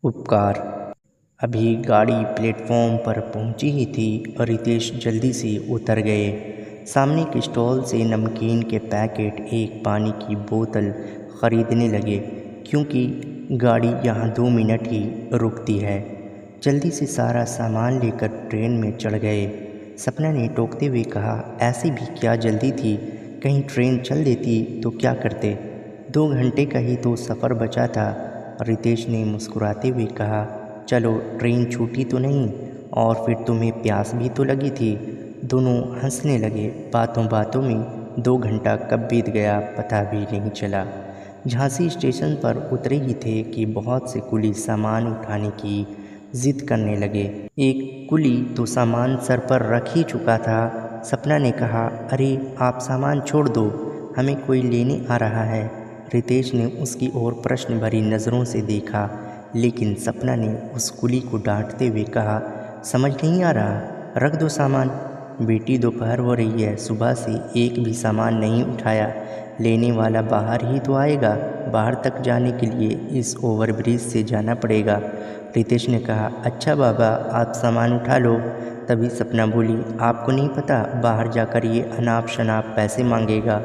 उपकार। अभी गाड़ी प्लेटफॉर्म पर पहुंची ही थी और रितेश जल्दी से उतर गए। सामने के स्टॉल से नमकीन के पैकेट, एक पानी की बोतल ख़रीदने लगे, क्योंकि गाड़ी यहाँ 2 मिनट ही रुकती है। जल्दी से सारा सामान लेकर ट्रेन में चढ़ गए। सपना ने टोकते हुए कहा, ऐसी भी क्या जल्दी थी, कहीं ट्रेन चल देती तो क्या करते? 2 घंटे का ही तो सफ़र बचा था। रितेश ने मुस्कुराते हुए कहा, चलो ट्रेन छूटी तो नहीं, और फिर तुम्हें प्यास भी तो लगी थी। दोनों हंसने लगे। बातों बातों में 2 घंटा कब बीत गया पता भी नहीं चला। झांसी स्टेशन पर उतरे ही थे कि बहुत से कुली सामान उठाने की जिद करने लगे। एक कुली तो सामान सर पर रख ही चुका था। सपना ने कहा, अरे आप सामान छोड़ दो, हमें कोई लेने आ रहा है। रितेश ने उसकी ओर प्रश्न भरी नज़रों से देखा, लेकिन सपना ने उस कुली को डांटते हुए कहा, समझ नहीं आ रहा, रख दो सामान। बेटी दोपहर हो रही है, सुबह से एक भी सामान नहीं उठाया, लेने वाला बाहर ही तो आएगा। बाहर तक जाने के लिए इस ओवरब्रिज से जाना पड़ेगा। रितेश ने कहा, अच्छा बाबा, आप सामान उठा लो। तभी सपना बोली, आपको नहीं पता बाहर जाकर ये अनाप शनाप पैसे मांगेगा।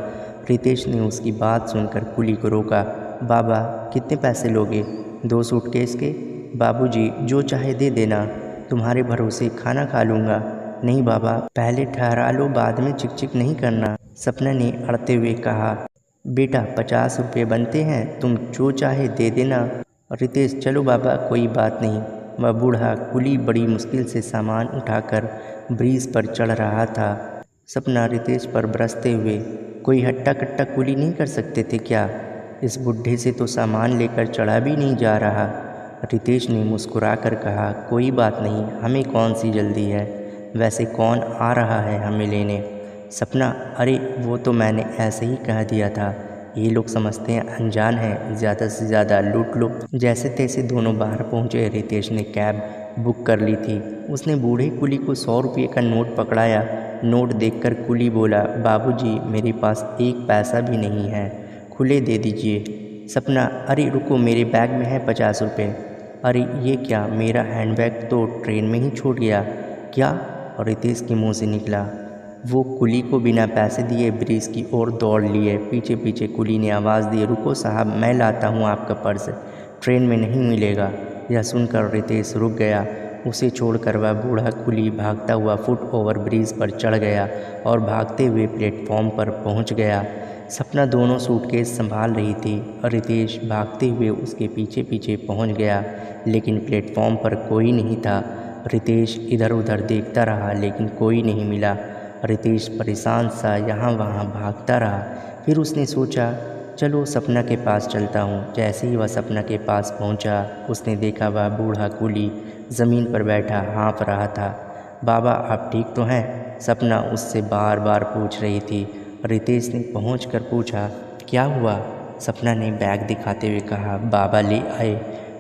रितेश ने उसकी बात सुनकर कुली को रोका। बाबा, कितने पैसे लोगे? 2 सूटकेस के? बाबूजी, जो चाहे दे देना, तुम्हारे भरोसे खाना खा लूँगा। नहीं बाबा, पहले ठहरा लो, बाद में चिक नहीं करना। सपना ने अड़ते हुए कहा, बेटा 50 रुपये बनते हैं, तुम जो चाहे दे देना। रितेश, चलो बाबा, कोई बात नहीं। वह बूढ़ा कुली बड़ी मुश्किल से सामान उठाकर ब्रिज पर चढ़ रहा था। सपना रितेश पर बरसते हुए, कोई हट्टा कट्टा कुली नहीं कर सकते थे क्या? इस बुढ़े से तो सामान लेकर चढ़ा भी नहीं जा रहा। रितेश ने मुस्कुराकर कहा, कोई बात नहीं, हमें कौन सी जल्दी है, वैसे कौन आ रहा है हमें लेने? सपना, अरे वो तो मैंने ऐसे ही कह दिया था, ये लोग समझते हैं अनजान है, ज़्यादा से ज़्यादा लूट लो। जैसे तैसे दोनों बाहर पहुँचे। रितेश ने कैब बुक कर ली थी। उसने बूढ़े कुली को 100 रुपये का नोट पकड़ाया। नोट देखकर कुली बोला, बाबूजी, मेरे पास एक पैसा भी नहीं है, खुले दे दीजिए। सपना, अरे रुको, मेरे बैग में है 50 रुपये। अरे ये क्या, मेरा हैंडबैग तो ट्रेन में ही छूट गया। क्या? और रितेश के मुंह से निकला। वो कुली को बिना पैसे दिए ब्रिज की ओर दौड़ लिए। पीछे पीछे कुली ने आवाज़ दी, रुको साहब, मैं लाता हूँ आपका पर्स, ट्रेन में नहीं मिलेगा। यह सुनकर रितेश रुक गया। उसे छोड़कर वह बूढ़ा कुली भागता हुआ फुट ओवर ब्रिज पर चढ़ गया और भागते हुए प्लेटफॉर्म पर पहुंच गया। सपना दोनों सूटकेस संभाल रही थी और रितेश भागते हुए उसके पीछे पीछे पहुंच गया, लेकिन प्लेटफॉर्म पर कोई नहीं था। रितेश इधर उधर देखता रहा, लेकिन कोई नहीं मिला। रितेश परेशान सा यहाँ वहाँ भागता रहा। फिर उसने सोचा, चलो सपना के पास चलता हूँ। जैसे ही वह सपना के पास पहुँचा, उसने देखा वह बूढ़ा कुली ज़मीन पर बैठा हाँफ रहा था। बाबा, आप ठीक तो हैं? सपना उससे बार बार पूछ रही थी। रितेश ने पहुंचकर पूछा, क्या हुआ? सपना ने बैग दिखाते हुए कहा, बाबा ले आए।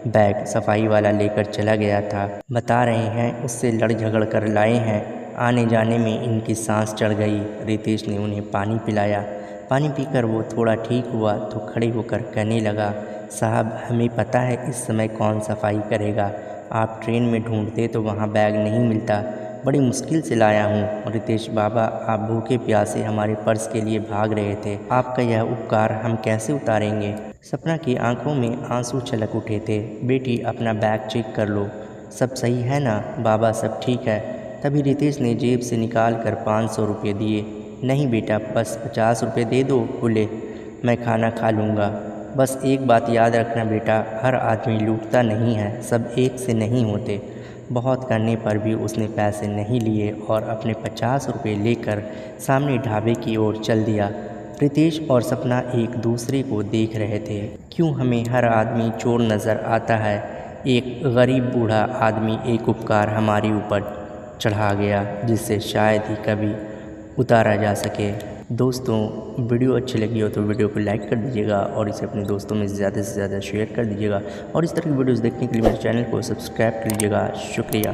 बैग सफाई वाला लेकर चला गया था। बता रहे हैं उससे लड़ झगड़ कर लाए हैं। आने जाने में इनकी सांस चढ़ गई। रितेश ने उन्हें पानी पिलाया। पानी पीकर वो थोड़ा ठीक हुआ तो खड़े होकर कहने लगा, साहब, हमें पता है इस समय कौन सफाई करेगा। आप ट्रेन में ढूंढते तो वहाँ बैग नहीं मिलता, बड़ी मुश्किल से लाया हूँ। रितेश, बाबा, आप भूखे प्यासे हमारे पर्स के लिए भाग रहे थे, आपका यह उपकार हम कैसे उतारेंगे? सपना की आंखों में आंसू छलक उठे थे। बेटी, अपना बैग चेक कर लो, सब सही है ना? बाबा, सब ठीक है। तभी रितेश ने जेब से निकाल कर 500 रुपये दिए। नहीं बेटा, बस 50 रुपये दे दो, खुले, मैं खाना खा लूँगा। बस एक बात याद रखना बेटा, हर आदमी लूटता नहीं है, सब एक से नहीं होते। बहुत करने पर भी उसने पैसे नहीं लिए और अपने 50 रुपये लेकर सामने ढाबे की ओर चल दिया। रितेश और सपना एक दूसरे को देख रहे थे। क्यों हमें हर आदमी चोर नज़र आता है? एक गरीब बूढ़ा आदमी एक उपकार हमारे ऊपर चढ़ा गया, जिससे शायद ही कभी उतारा जा सके। दोस्तों, वीडियो अच्छी लगी हो तो वीडियो को लाइक कर दीजिएगा और इसे अपने दोस्तों में ज़्यादा से ज़्यादा शेयर कर दीजिएगा, और इस तरह की वीडियोस देखने के लिए मेरे चैनल को सब्सक्राइब कर लीजिएगा। शुक्रिया।